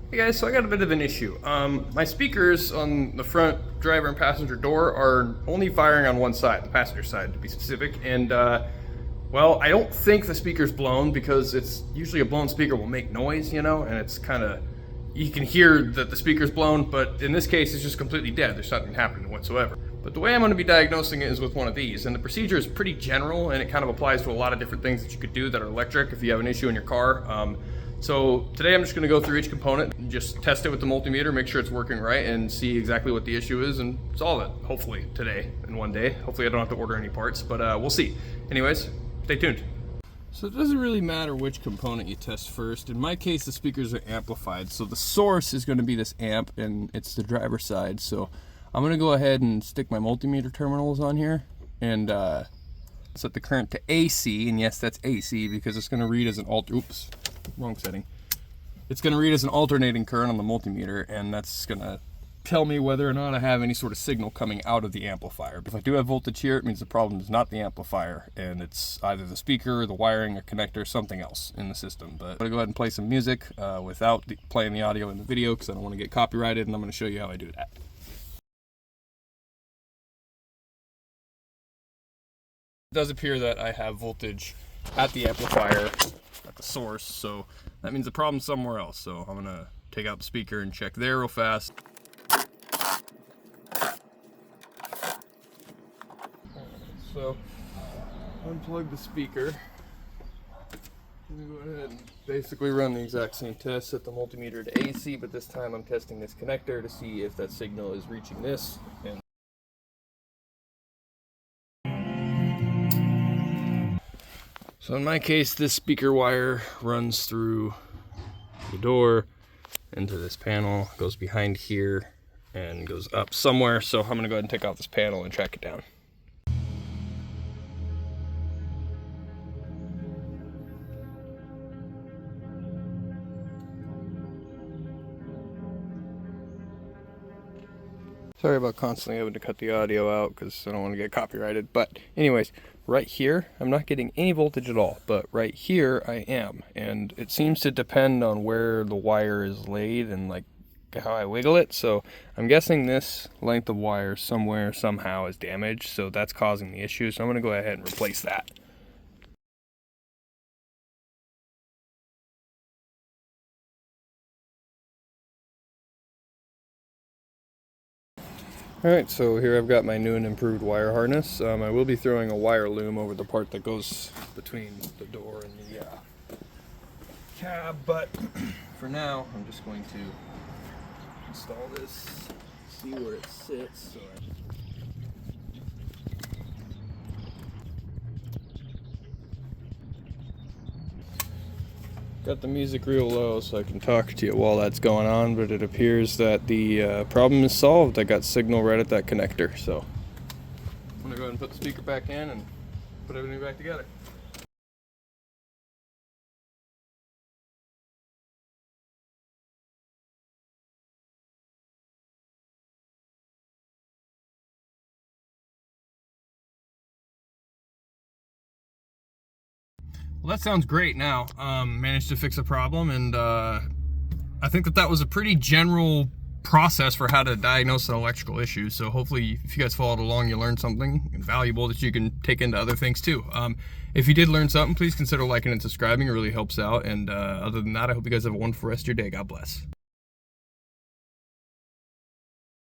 Hey guys, so I got a bit of an issue. My speakers on the front driver and passenger door are only firing on one side, the passenger side to be specific, and well, I don't think the speaker's blown because it's usually a blown speaker will make noise, you know, and it's kind of, you can hear that the speaker's blown, but in this case it's just completely dead. There's nothing happening whatsoever. But the way I'm going to be diagnosing it is with one of these, and the procedure is pretty general and it kind of applies to a lot of different things that you could do that are electric if you have an issue in your car. So today I'm just going to go through each component and just test it with the multimeter, make sure it's working right, and see exactly what the issue is and solve it, hopefully today in one day. Hopefully I don't have to order any parts, but we'll see. Anyways, stay tuned. So it doesn't really matter which component you test first. In my case, the speakers are amplified, so the source is going to be this amp and it's the driver's side. So I'm going to go ahead and stick my multimeter terminals on here and set the current to AC, and yes, that's AC because it's going to read as an wrong setting. It's going to read as an alternating current on the multimeter, and that's going to tell me whether or not I have any sort of signal coming out of the amplifier. If I do have voltage here, it means the problem is not the amplifier, and it's either the speaker, the wiring, a connector, something else in the system. But I'm going to go ahead and play some music without playing the audio in the video because I don't want to get copyrighted, and I'm going to show you how I do that. It does appear that I have voltage at the amplifier at the source, so that means the problem's somewhere else. So I'm gonna take out the speaker and check there real fast. So unplug the speaker. I'm gonna go ahead and basically run the exact same test, set the multimeter to AC, but this time I'm testing this connector to see if that signal is reaching this. And so in my case, this speaker wire runs through the door into this panel, goes behind here, and goes up somewhere. So I'm gonna go ahead and take out this panel and track it down. Sorry about constantly having to cut the audio out because I don't want to get copyrighted. But anyways, right here, I'm not getting any voltage at all. But right here, I am. And it seems to depend on where the wire is laid and like how I wiggle it. So I'm guessing this length of wire somewhere, somehow is damaged. So that's causing the issue. So I'm going to go ahead and replace that. Alright, so here I've got my new and improved wire harness. I will be throwing a wire loom over the part that goes between the door and the cab, but for now I'm just going to install this, see where it sits. So got the music real low so I can talk to you while that's going on, but it appears that the problem is solved. I got signal right at that connector, so I'm gonna go ahead and put the speaker back in and put everything back together. Well, that sounds great now. Managed to fix a problem, and I think that was a pretty general process for how to diagnose an electrical issue. So hopefully if you guys followed along, you learned something valuable that you can take into other things too. If you did learn something, please consider liking and subscribing. It really helps out. And other than that, I hope you guys have a wonderful rest of your day. God bless.